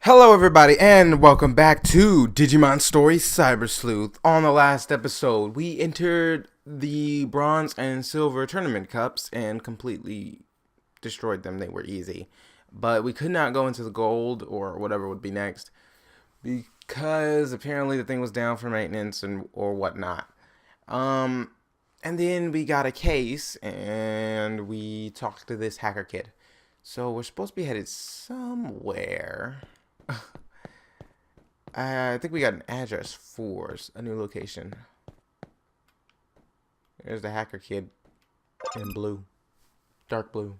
Hello everybody and welcome back to Digimon Story CyberSleuth. On the last episode, we entered the Bronze and Silver Tournament Cups and completely destroyed them. They were easy. But we could not go into the Gold or whatever would be next because apparently the thing was down for maintenance or whatnot. And then we got a case and we talked to this hacker kid. So we're supposed to be headed somewhere. I think we got an address for a new location. There's the hacker kid in blue. Dark blue.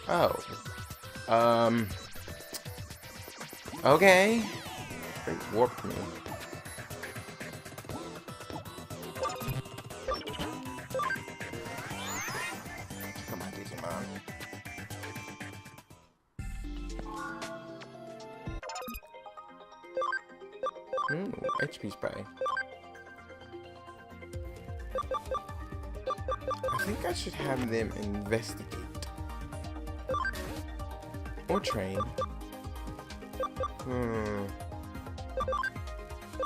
Oh. Okay. They warped me. Come on, Digimon. HP spray. I think I should have them investigate. Or train.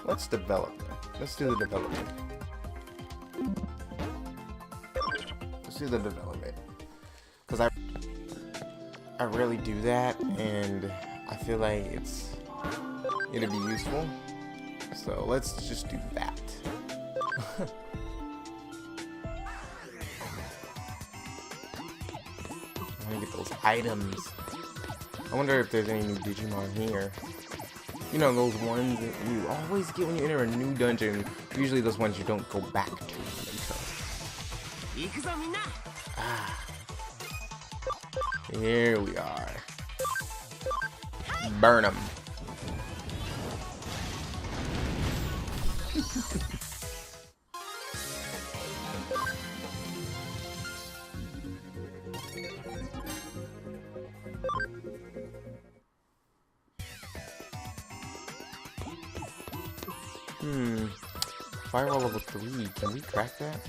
Let's develop them. Let's do the development. Let's do the development. Because I rarely do that, and I feel like it'll be useful. So let's just do that. I want to get those items. I wonder if there's any new Digimon here. You know, those ones that you always get when you enter a new dungeon. Usually those ones you don't go back to later. Here we are. Burn them. Firewall level 3. Can we crack that?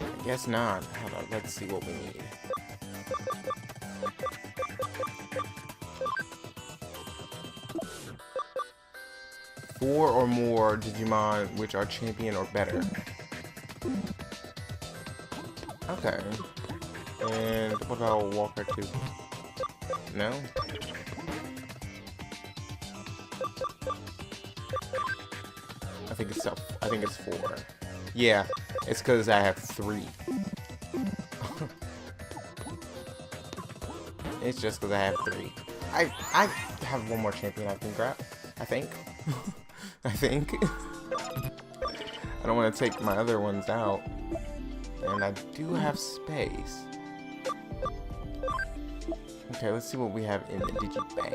I guess not. Hold on, let's see what we need. Four or more Digimon which are champion or better. Okay. And what about Walker 2? No? I think it's 4. Yeah, it's because I have 3. It's just because I have 3. I have one more champion I can grab. I think. I think. I don't want to take my other ones out. And I do have space. Okay, let's see what we have in the Digibank.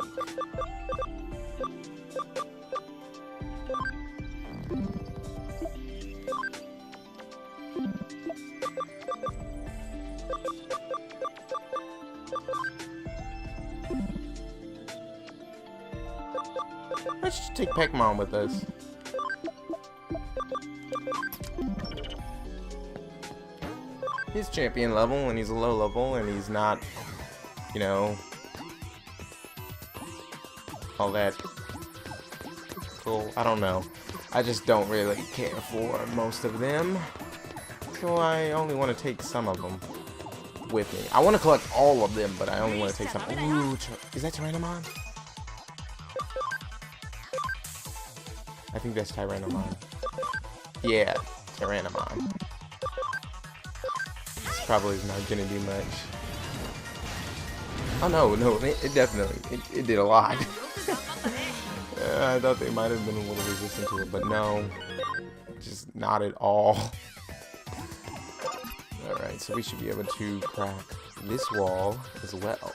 Let's just take Pekmon with us. He's champion level and he's a low level and he's not, you know, all that cool. I don't know. I just don't really care for most of them. So I only want to take some of them with me. I want to collect all of them, but I only want to take some. Ooh, is that Tyrannomon? I think that's Tyrannomon. Yeah, Tyrannomon. This probably is not gonna do much. Oh no, it definitely, it did a lot. I thought they might have been a little resistant to it, but no, just not at all. Alright, so we should be able to crack this wall as well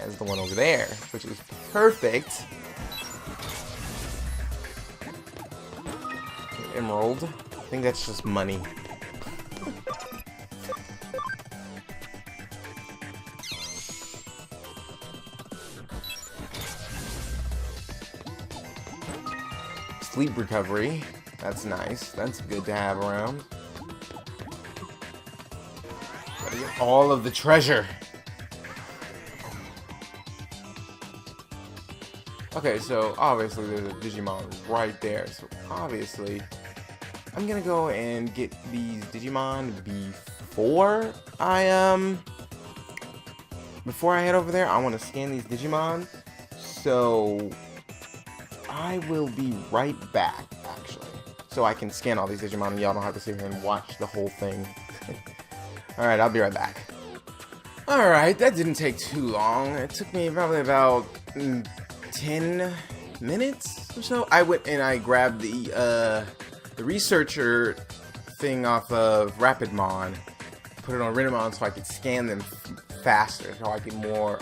as the one over there, which is perfect. Emerald. I think that's just money. sleep recovery. That's nice. That's good to have around. Gotta get all of the treasure. Okay, so obviously there's a Digimon right there. So obviously, I'm gonna go and get these Digimon before I head over there. I want to scan these Digimon. So I will be right back, actually. So I can scan all these Digimon and y'all don't have to sit here and watch the whole thing. Alright, I'll be right back. Alright, that didn't take too long. It took me probably about 10 minutes or so. I went and I grabbed the researcher thing off of Rapidmon, put it on Renamon so I could scan them faster, so I get more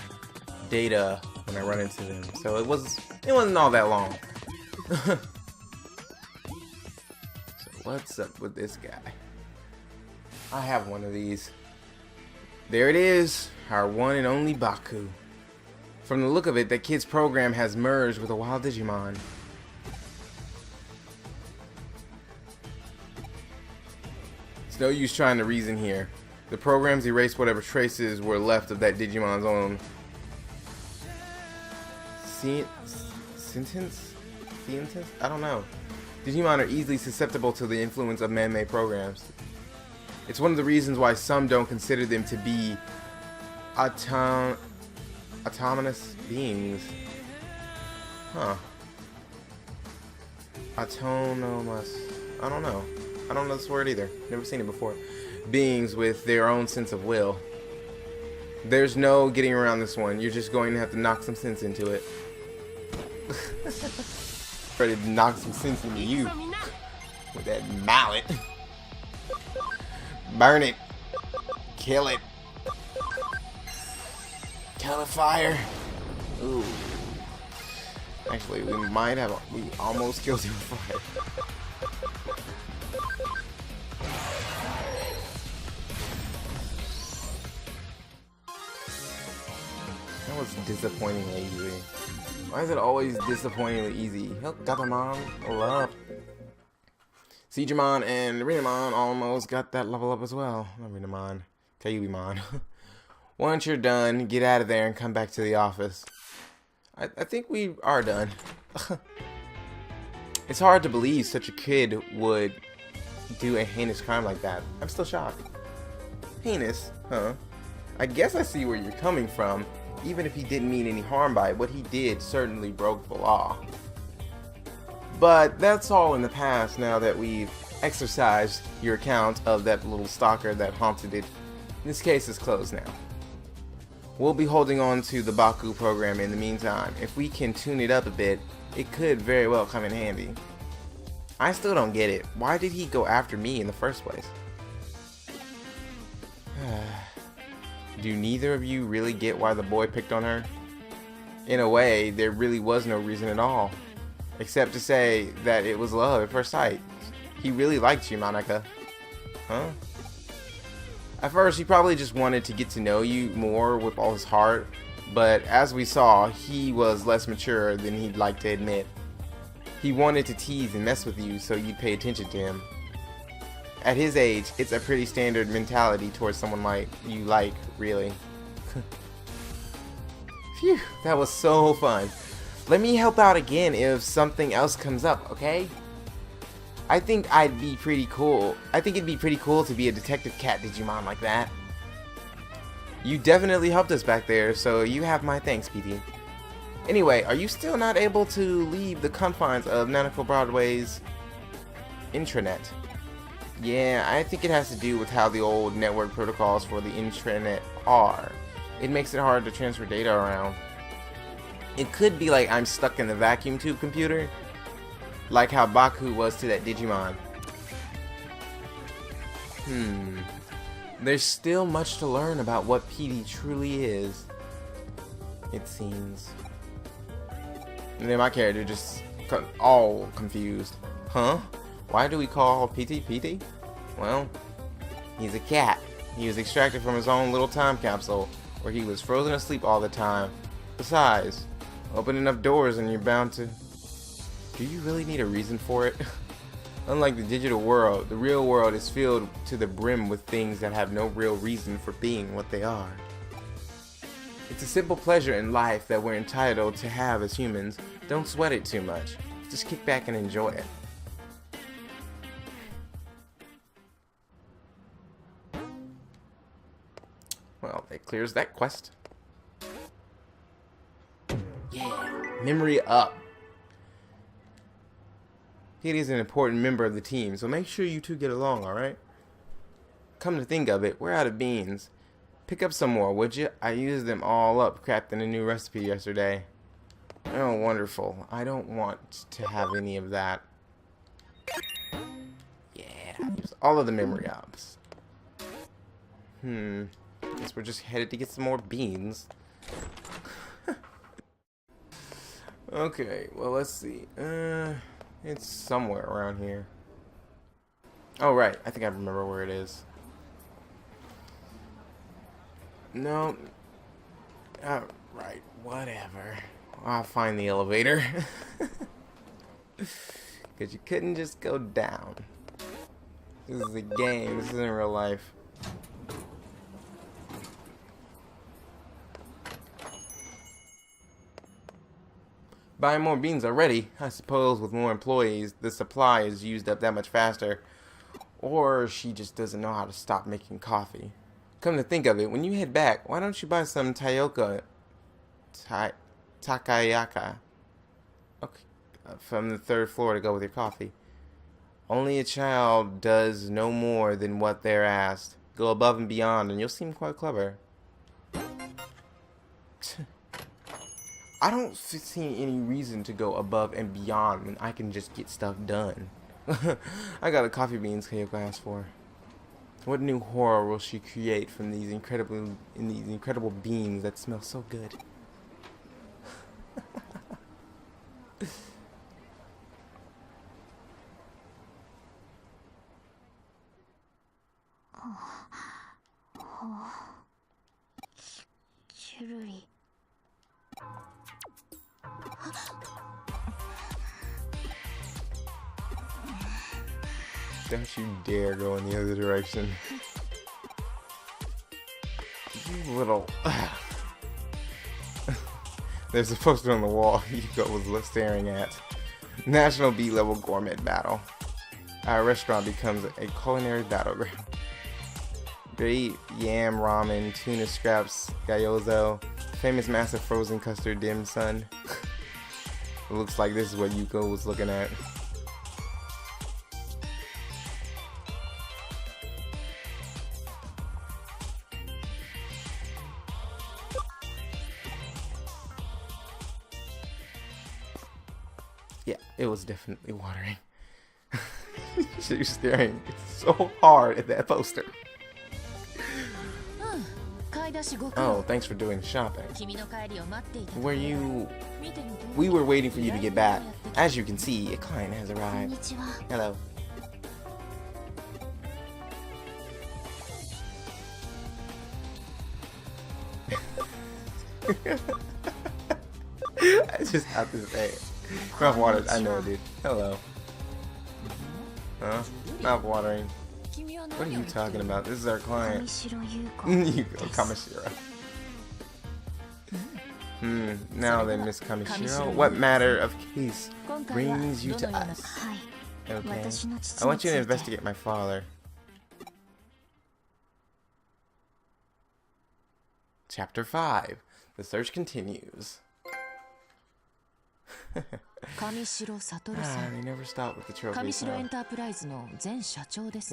data when I run into them. So it wasn't all that long. So what's up with this guy? I have one of these. There it is, our one and only Baku. From the look of it, that kid's program has merged with a wild Digimon. It's no use trying to reason here. The programs erased whatever traces were left of that Digimon's own sentience? I don't know. Digimon are easily susceptible to the influence of man-made programs. It's one of the reasons why some don't consider them to be autonomous beings. Huh. Autonomous. I don't know. I don't know this word either. Never seen it before. Beings with their own sense of will. There's no getting around this one. You're just going to have to knock some sense into it. Ready to knock some sense into you with that mallet. Burn it. Kill it. Kill the fire. Ooh. Actually, we almost killed him with fire. That was disappointingly easy. Why is it always disappointingly easy? Help, Gatomon, level up. Digimon and Renamon almost got that level up as well. Not Renamon, Kyubimon. Once you're done, get out of there and come back to the office. I think we are done. It's hard to believe such a kid would do a heinous crime like that. I'm still shocked. Heinous, huh? I guess I see where you're coming from. Even if he didn't mean any harm by it, what he did certainly broke the law. But that's all in the past now that we've exercised your account of that little stalker that haunted it. This case is closed now. We'll be holding on to the Baku program in the meantime. If we can tune it up a bit, it could very well come in handy. I still don't get it. Why did he go after me in the first place? Do neither of you really get why the boy picked on her? In a way, there really was no reason at all. Except to say that it was love at first sight. He really liked you, Monica. Huh? At first, he probably just wanted to get to know you more with all his heart. But as we saw, he was less mature than he'd like to admit. He wanted to tease and mess with you so you'd pay attention to him. At his age, it's a pretty standard mentality towards someone like you really. Phew, that was so fun. Let me help out again if something else comes up, okay? I think it'd be pretty cool to be a detective cat Digimon like that. You definitely helped us back there, so you have my thanks, PT. Anyway, are you still not able to leave the confines of Nanako Broadway's intranet? Yeah, I think it has to do with how the old network protocols for the intranet are. It makes it hard to transfer data around. It could be like I'm stuck in the vacuum tube computer, like how Baku was to that Digimon. There's still much to learn about what PD truly is, it seems. And then my character just all confused. Huh? Why do we call PT PT? Well, he's a cat. He was extracted from his own little time capsule, where he was frozen asleep all the time. Besides, open enough doors and you're bound to... Do you really need a reason for it? Unlike the digital world, the real world is filled to the brim with things that have no real reason for being what they are. It's a simple pleasure in life that we're entitled to have as humans. Don't sweat it too much. Just kick back and enjoy it. Well, that clears that quest. Yeah, memory up. Katie's an important member of the team, so make sure you two get along, alright? Come to think of it, we're out of beans. Pick up some more, would you? I used them all up crafting a new recipe yesterday. Oh, wonderful. I don't want to have any of that. Yeah, use all of the memory ups. Guess we're just headed to get some more beans. Okay, well, let's see. It's somewhere around here. Oh, right. I think I remember where it is. No. Right. Whatever. I'll find the elevator. Because you couldn't just go down. This is a game. This isn't real life. Buying more beans already. I suppose with more employees, the supply is used up that much faster. Or she just doesn't know how to stop making coffee. Come to think of it, when you head back, why don't you buy some takayaka from the 3rd floor to go with your coffee? Only a child does no more than what they're asked. Go above and beyond and you'll seem quite clever. I don't see any reason to go above and beyond when I can just get stuff done. I got the coffee beans Kayoko asked for. What new horror will she create from these incredible beans that smell so good? Don't you dare go in the other direction. You little... There's a poster on the wall Yuko was staring at. National B-level gourmet battle. Our restaurant becomes a culinary battleground. Great yam ramen, tuna scraps, gyoza, famous massive frozen custard dim sum. It looks like this is what Yuko was looking at. Yeah, it was definitely watering. She was staring so hard at that poster. Oh, thanks for doing shopping. We were waiting for you to get back. As you can see, a client has arrived. Hello. I just have to say it. Mouth watered, I know it did. Hello. Huh? Mouth watering. What are you talking about? This is our client. Yuko Kamishiro. Now then, Miss Kamishiro, what matter of case brings you to us? Okay. I want you to investigate my father. Chapter 5. The search continues. They never stop with the trophies. You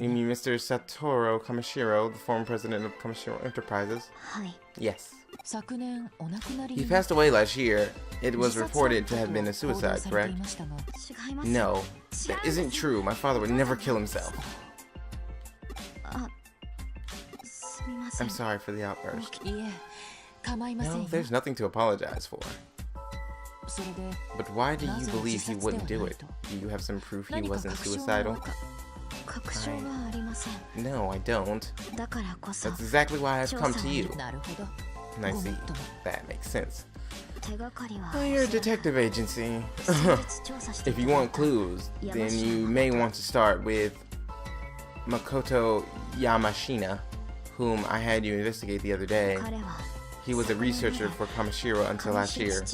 mean Mr. Satoru Kamishiro, the former president of Kamishiro Enterprises? Yes. He passed away last year. It was reported to have been a suicide, correct? No, that isn't true. My father would never kill himself. I'm sorry for the outburst. No, there's nothing to apologize for. But why do you believe he wouldn't do it? Do you have some proof he wasn't suicidal? No, I don't. That's exactly why I've come to you. I see. That makes sense. Well, you're a detective agency. If you want clues, then you may want to start with Makoto Yamashina, whom I had you investigate the other day. He was a researcher for Kamishiro until last year.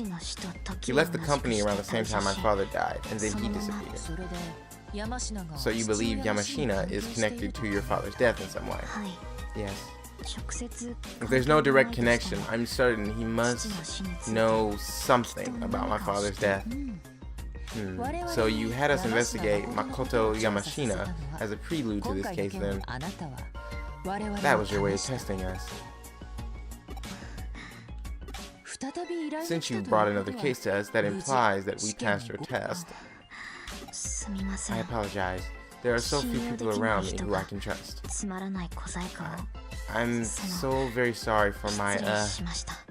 He left the company around the same time my father died, and then he disappeared. So you believe Yamashina is connected to your father's death in some way? Yes. If there's no direct connection, I'm certain he must know something about my father's death. So you had us investigate Makoto Yamashina as a prelude to this case then. That was your way of testing us. Since you brought another case to us, that implies that we passed your test. I apologize. There are so few people around me who I can trust. I'm so very sorry for my,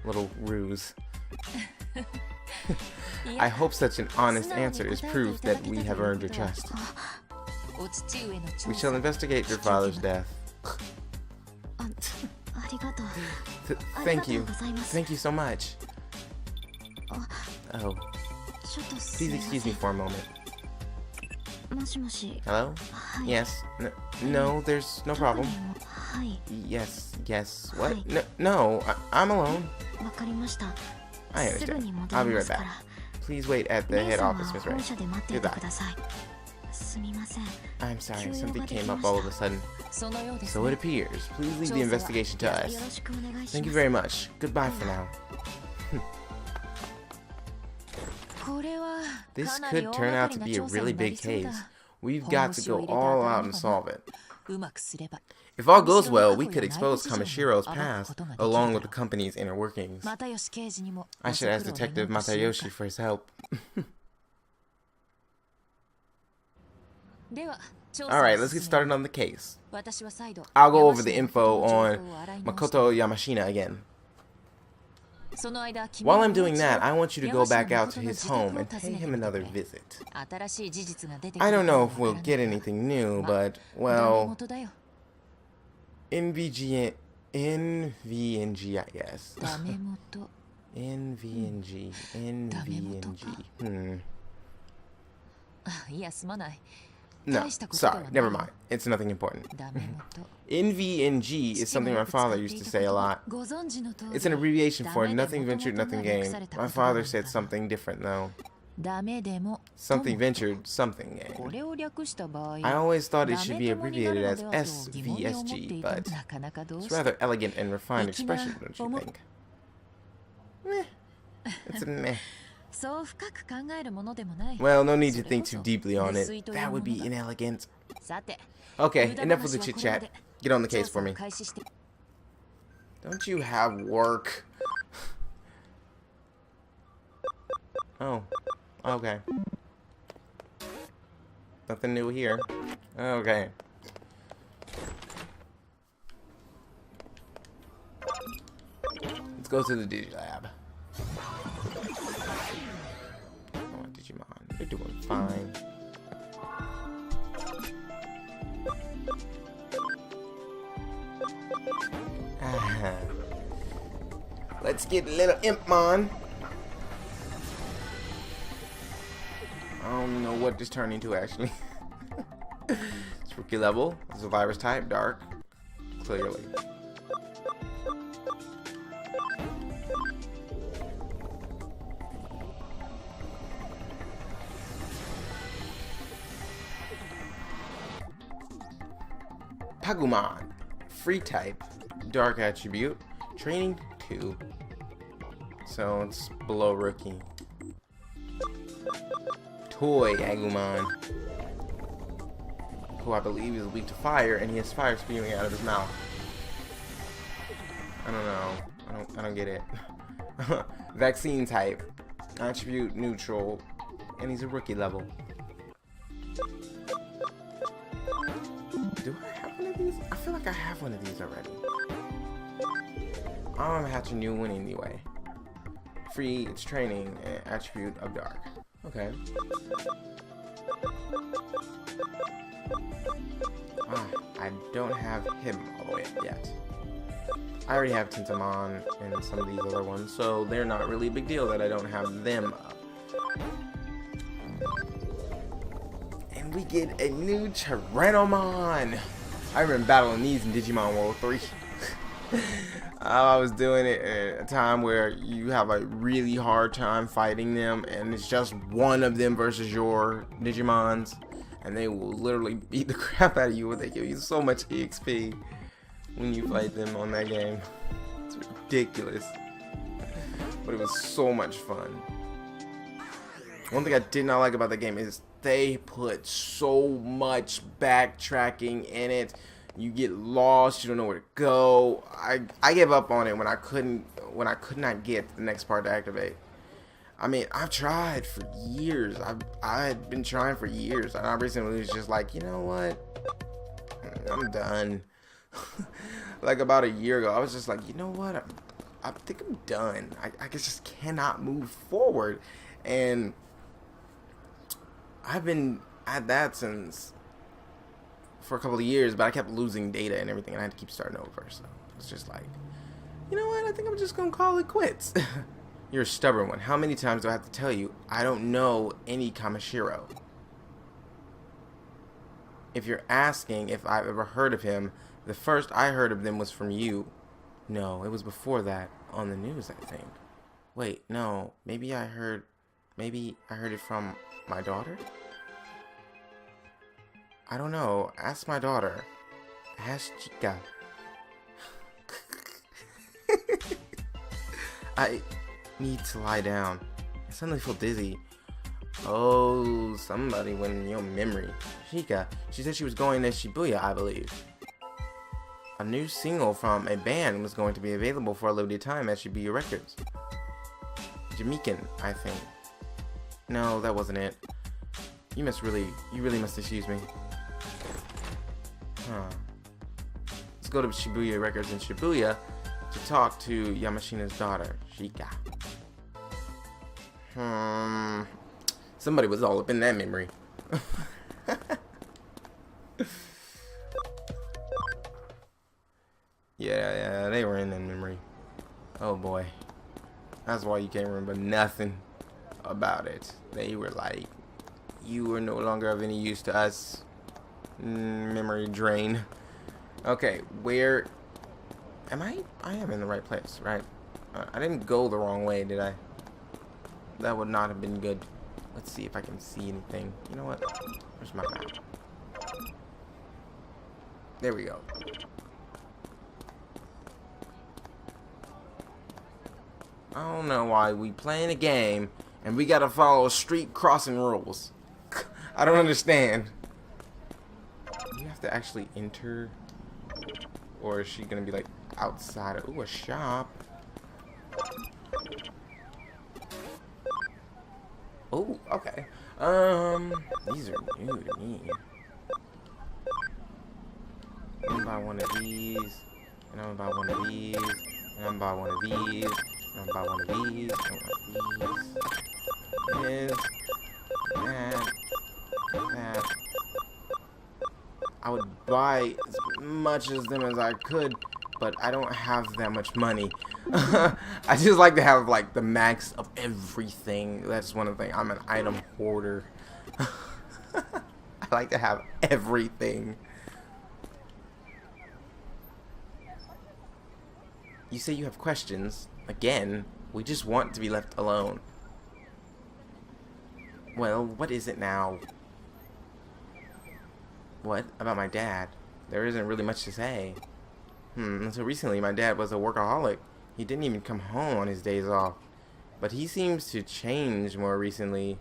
little ruse. I hope such an honest answer is proof that we have earned your trust. We shall investigate your father's death. Thank you. Thank you so much. Oh. Please excuse me for a moment. Hello? Yes. No, there's no problem. Yes. What? No, I'm alone. I understand. I'll be right back. Please wait at the head office, Miss Ray. Goodbye. I'm sorry, something came up all of a sudden. So it appears. Please leave the investigation to us. Thank you very much. Goodbye for now. This could turn out to be a really big case. We've got to go all out and solve it. If all goes well, we could expose Kamishiro's past, along with the company's inner workings. I should ask Detective Matayoshi for his help. Alright, let's get started on the case. I'll go over the info on Makoto Yamashina again. While I'm doing that, I want you to go back out to his home and pay him another visit. I don't know if we'll get anything new, but, well, NVNG, I guess. NVNG. No, sorry, never mind. It's nothing important. NVNG is something my father used to say a lot. It's an abbreviation for nothing ventured, nothing gained. My father said something different though. Something ventured, something gained. I always thought it should be abbreviated as SVSG, but it's rather elegant and refined expression, don't you think? Meh. It's a meh. Well, no need to think too deeply on it. That would be inelegant. Okay, enough with the chit-chat. Get on the case for me. Don't you have work? Oh. Okay. Nothing new here. Okay. Let's go to the Digilab. Digimon, they're doing fine. Let's get little Impmon. I don't know what this turned into actually. It's rookie level. It's a virus type, dark. Clearly. Pagumon, free type, dark attribute, training 2, so it's below rookie. Toy Agumon, who I believe is weak to fire, and he has fire spewing out of his mouth. I don't know. I don't get it. Vaccine type, attribute neutral, and he's a rookie level. Do I have one of these? I feel like I have one of these already. I'm gonna hatch a new one anyway. Free, it's training, and attribute of dark. Okay. I don't have him all the way up yet. I already have Tintamon and some of these other ones, so they're not really a big deal that I don't have them up. And we get a new Tyrannomon! I remember battling these in Digimon World 3. I was doing it at a time where you have a really hard time fighting them, and it's just one of them versus your Digimons, and they will literally beat the crap out of you, and they give you so much EXP when you fight them on that game. It's ridiculous, but it was so much fun. One thing I did not like about the game is they put so much backtracking in it. You get lost, you don't know where to go. I gave up on it when I could not get the next part to activate. I mean, I've tried for years. I've been trying for years, and I recently was just like, you know what? I'm done. Like about a year ago, I was just like, you know what? I think I'm done. I just cannot move forward, and I've been at that since for a couple of years, but I kept losing data and everything, and I had to keep starting over. So it's just like, you know what? I think I'm just gonna call it quits. You're a stubborn one. How many times do I have to tell you I don't know any Kamashiro? If you're asking if I've ever heard of him, the first I heard of them was from you. No, it was before that on the news, I think. Wait, no, maybe I heard it from my daughter? I don't know. Ask my daughter. Ask Chica. I need to lie down. I suddenly feel dizzy. Oh, somebody went in your memory. Chica. She said she was going to Shibuya, I believe. A new single from a band was going to be available for a limited time at Shibuya Records. Jamaican, I think. No, that wasn't it. You really must excuse me. Huh. Let's go to Shibuya Records in Shibuya to talk to Yamashina's daughter, Shika. Somebody was all up in that memory. Yeah, they were in that memory. Oh boy. That's why you can't remember nothing about it. They were like, you are no longer of any use to us. Memory drain. Okay, where am I? I am in the right place, right? I didn't go the wrong way, did I? That would not have been good. Let's see if I can see anything. You know what? Where's my map? There we go. I don't know why we playing a game and we gotta follow street crossing rules. I don't understand. You have to actually enter, or is she gonna be like outside of, ooh, a shop? Oh, okay. These are new to me. I'm gonna buy one of these, and I'm gonna buy one of these, and I'm gonna buy one of these, and I'm gonna buy one of these, and one of these. That. I would buy as much of them as I could, but I don't have that much money. I just like to have like the max of everything. That's one of the things. I'm an item hoarder. I like to have everything. You say you have questions. Again, we just want to be left alone. Well, what is it now? What? About my dad? There isn't really much to say. Until recently, my dad was a workaholic. He didn't even come home on his days off. But he seems to change more recently.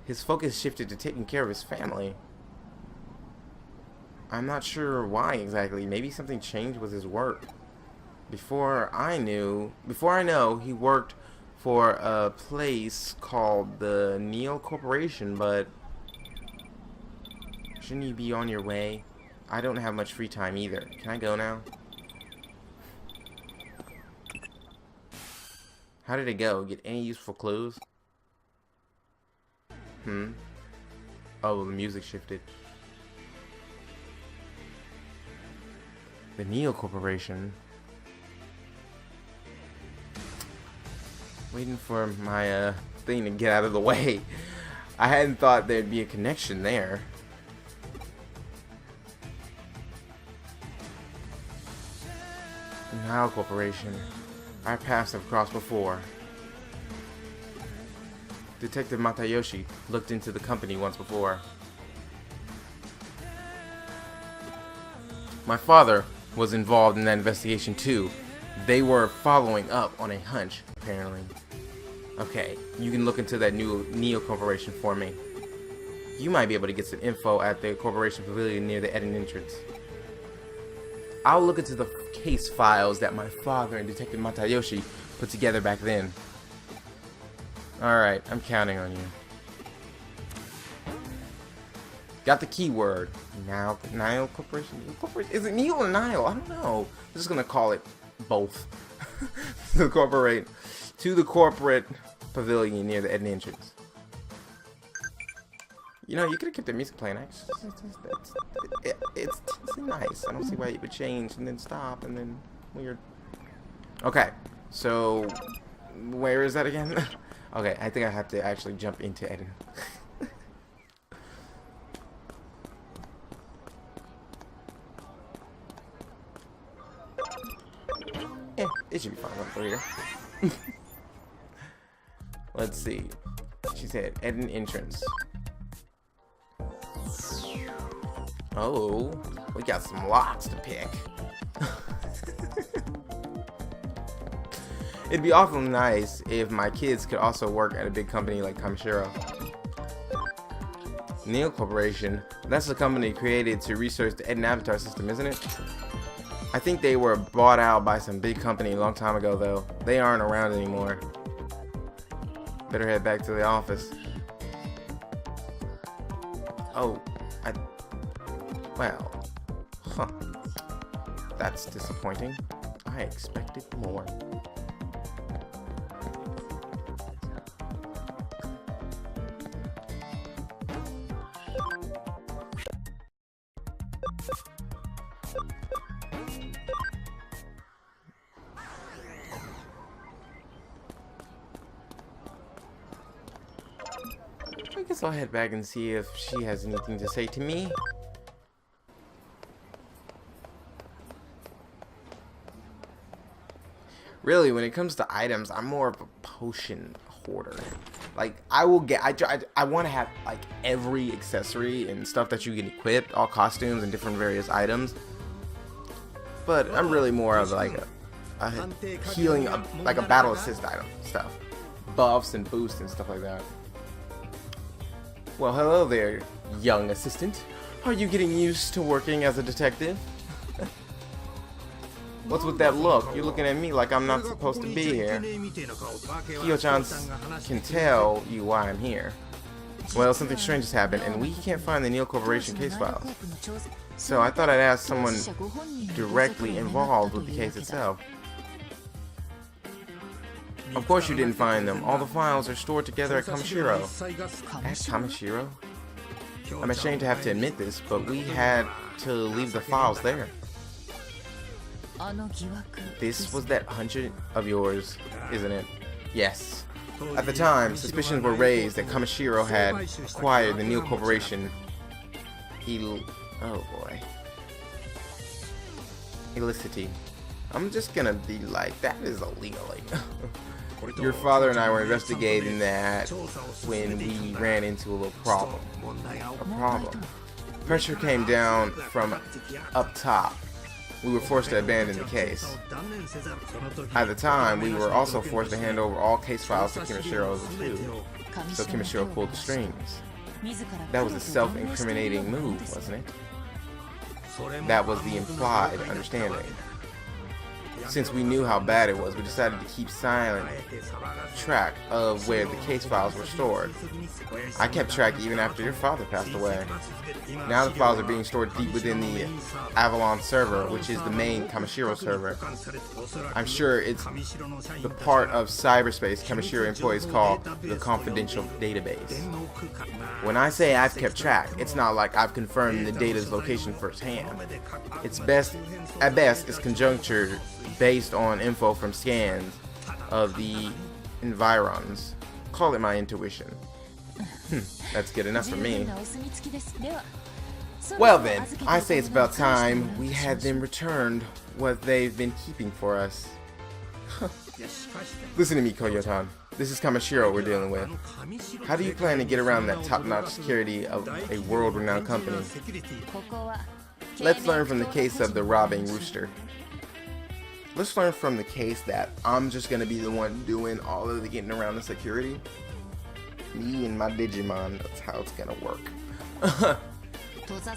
His focus shifted to taking care of his family. I'm not sure why exactly. Maybe something changed with his work. Before I know, he worked for a place called the Neil Corporation, but shouldn't you be on your way? I don't have much free time either. Can I go now? How did it go? Get any useful clues? Oh, the music shifted. The Neil Corporation. Waiting for my thing to get out of the way. I hadn't thought there'd be a connection there. Nile Corporation. Our paths have crossed before. Detective Matayoshi looked into the company once before. My father was involved in that investigation too. They were following up on a hunch, apparently. Okay, you can look into that new Neo Corporation for me. You might be able to get some info at the corporation pavilion near the Eden entrance. I'll look into the case files that my father and Detective Matayoshi put together back then. Alright, I'm counting on you. Got the keyword. Now, Nile Corporation? Is it Neo or Nile? I don't know. I'm just gonna call it both. To the corporate pavilion near the Eden entrance. You know, you could have kept the music playing. It's nice. I don't see why you would change and then stop and then weird. Okay, so where is that again? Okay, I think I have to actually jump into Eden. Yeah, it should be fine over here. Let's see. She said Eden entrance. Oh, we got some locks to pick. It'd be awful nice if my kids could also work at a big company like Kamishiro. Neo Corporation, that's the company created to research the Eden Avatar system, isn't it? I think they were bought out by some big company a long time ago, though. They aren't around anymore. Better head back to the office. Oh, well, huh. That's disappointing. I expected more. I guess I'll head back and see if she has anything to say to me. Really, when it comes to items, I'm more of a potion hoarder. Like, I want to have like every accessory and stuff that you can equip, all costumes and different various items. But I'm really more of like a healing, like a battle assist item stuff, buffs and boosts and stuff like that. Well, hello there, young assistant. Are you getting used to working as a detective? What's with that look? You're looking at me like I'm not supposed to be here. Kyo-chan can tell you why I'm here. Well, something strange has happened, and we can't find the Neo Corporation case files. So I thought I'd ask someone directly involved with the case itself. Of course you didn't find them. All the files are stored together at Kamishiro. At Kamishiro? I'm ashamed to have to admit this, but we had to leave the files there. This was that hunch of yours, isn't it? Yes. At the time, suspicions were raised that Kamishiro had acquired the Neo Corporation. Oh boy. Illicity. I'm just gonna be like, that is illegally. Your father and I were investigating that when we ran into a little problem. A problem. Pressure came down from up top. We were forced to abandon the case. At the time, we were also forced to hand over all case files to Kimishiro too. So Kimishiro pulled the strings. That was a self-incriminating move, wasn't it? That was the implied understanding. Since we knew how bad it was, we decided to keep silent track of where the case files were stored. I kept track even after your father passed away. Now the files are being stored deep within the Avalon server, which is the main Kamishiro server. I'm sure it's the part of cyberspace Kamishiro employees call the confidential database. When I say I've kept track, it's not like I've confirmed the data's location firsthand. It's at best, it's conjecture based on info from scans of the environs. Call it my intuition. That's good enough for me. Well then, I say it's about time we had them returned what they've been keeping for us. Listen to me, Koyotan. This is Kamishiro we're dealing with. How do you plan to get around that top-notch security of a world-renowned company? Let's learn from the case of the robbing rooster. Let's learn from the case that I'm just gonna be the one doing all of the getting around the security. Me and my Digimon, that's how it's gonna work.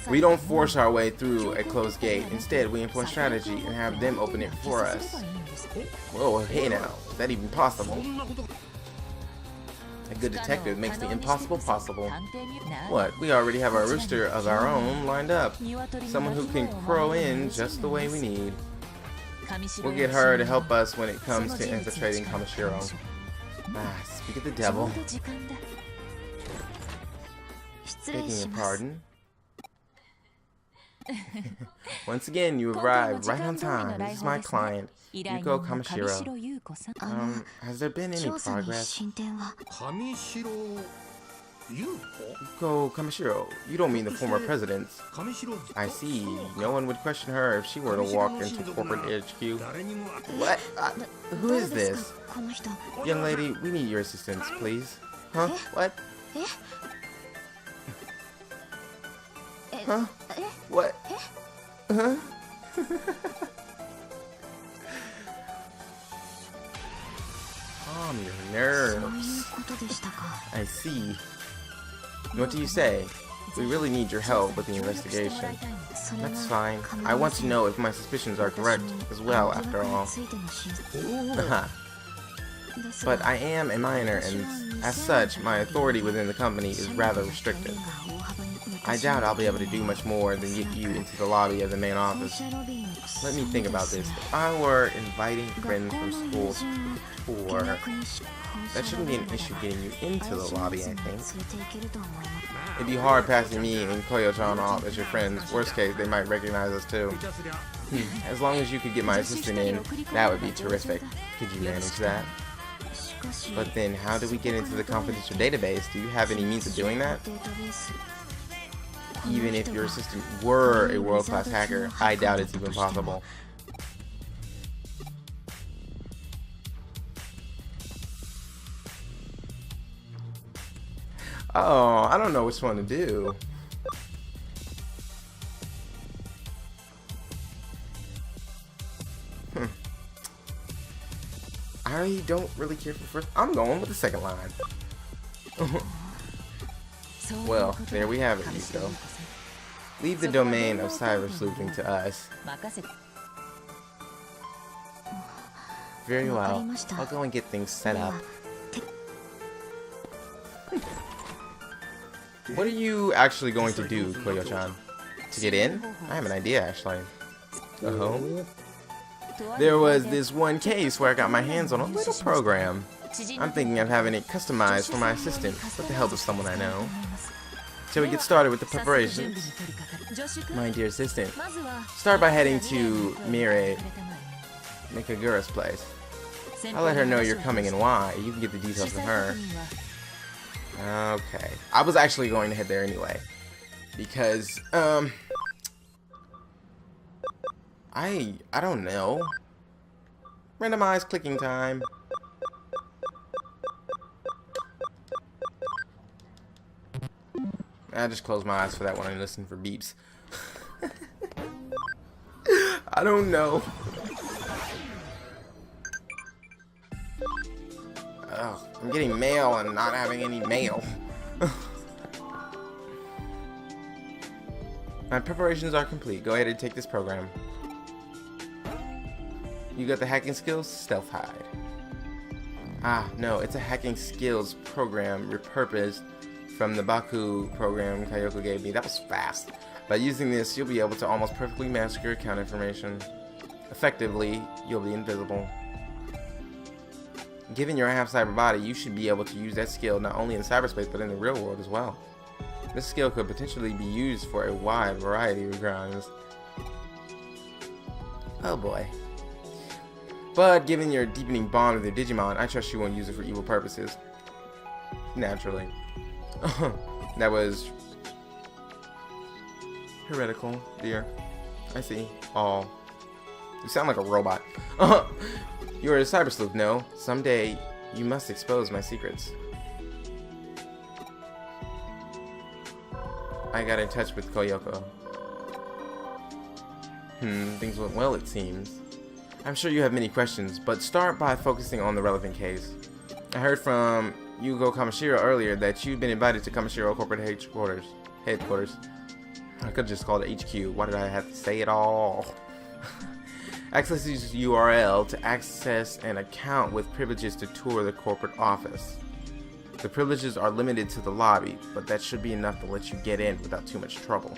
We don't force our way through a closed gate. Instead, we employ strategy and have them open it for us. Whoa, hey now, is that even possible? A good detective makes the impossible possible. What? We already have a rooster of our own lined up. Someone who can crow in just the way we need. We'll get her to help us when it comes to infiltrating Kamishiro. Ah, speak of the devil. Begging your pardon. Once again, you arrived right on time. This is my client, Yuko Kamishiro. Has there been any progress? Yuko Kamishiro, you don't mean the former president. I see. No one would question her if she were to walk into corporate HQ. What? Who is this? Young lady, we need your assistance, please. Huh? What? Huh? What? Huh? Calm your nerves. I see. What do you say? We really need your help with the investigation. That's fine. I want to know if my suspicions are correct as well, after all. But I am a minor, and as such, my authority within the company is rather restricted. I doubt I'll be able to do much more than get you into the lobby of the main office. Let me think about this. If I were inviting friends from school to the tour, that shouldn't be an issue getting you into the lobby, I think. It'd be hard passing me and Koyo-chan off as your friends. Worst case, they might recognize us too. As long as you could get my assistant in, that would be terrific. Could you manage that? But then, how do we get into the confidential database? Do you have any means of doing that? Even if your assistant were a world-class hacker, I doubt it's even possible. Oh, I don't know which one to do. I don't really care for first. I'm going with the second line. Well, there we have it, Yuko. Leave the domain of cybersleuthing to us. Very well. I'll go and get things set up. What are you actually going to do, Koyo-chan? To get in? I have an idea, actually. There was this one case where I got my hands on a little program. I'm thinking of having it customized for my assistant with the help of someone I know. Shall we get started with the preparations? My dear assistant, start by heading to Mikagura's place. I'll let her know you're coming and why. You can get the details from her. Okay. I was actually going to head there anyway. Because, I don't know. Randomized clicking time. I just close my eyes for that one and listen for beeps. I don't know. Ugh, I'm getting mail and not having any mail. My preparations are complete. Go ahead and take this program. You got the hacking skills? Stealth hide. Ah, no, it's a hacking skills program repurposed from the Baku program Kayoko gave me. That was fast. By using this, you'll be able to almost perfectly mask your account information. Effectively, you'll be invisible. Given your half-cyber body, you should be able to use that skill not only in cyberspace, but in the real world as well. This skill could potentially be used for a wide variety of crimes. Oh boy. But given your deepening bond with your Digimon, I trust you won't use it for evil purposes. Naturally. That was heretical, dear. I see. Oh. You sound like a robot. You're a CyberSleuth, no? Someday, you must expose my secrets. I got in touch with Koyoko. Things went well, it seems. I'm sure you have many questions, but start by focusing on the relevant case. I heard from Yugo Kamashiro earlier that you'd been invited to Kamashiro corporate headquarters. I could have just called it HQ. Why did I have to say it all? Access this URL to access an account with privileges to tour the corporate office. The privileges are limited to the lobby, but that should be enough to let you get in without too much trouble.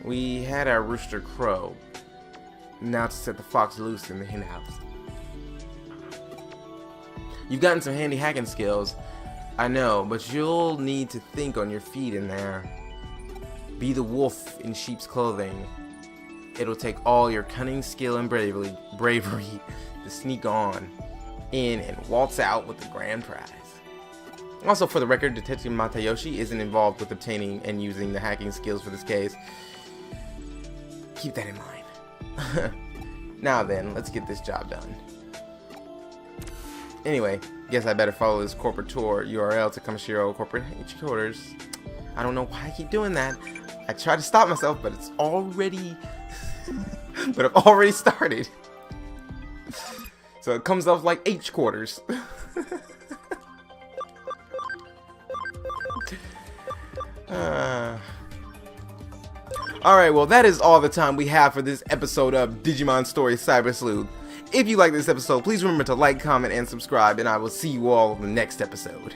We had our rooster crow. Now to set the fox loose in the hen house. You've gotten some handy hacking skills, I know, but you'll need to think on your feet in there. Be the wolf in sheep's clothing. It'll take all your cunning, skill, and bravery to sneak on in and waltz out with the grand prize. Also, for the record, Detective Matayoshi isn't involved with obtaining and using the hacking skills for this case. Keep that in mind. Now then, let's get this job done. Anyway, guess I better follow this corporate tour URL to Kamashiro corporate headquarters. I don't know why I keep doing that. I try to stop myself, but it's already... but I've already started. So it comes off like H quarters. Alright, well that is all the time we have for this episode of Digimon Story CyberSleuth. If you like this episode, please remember to like, comment, and subscribe, and I will see you all in the next episode.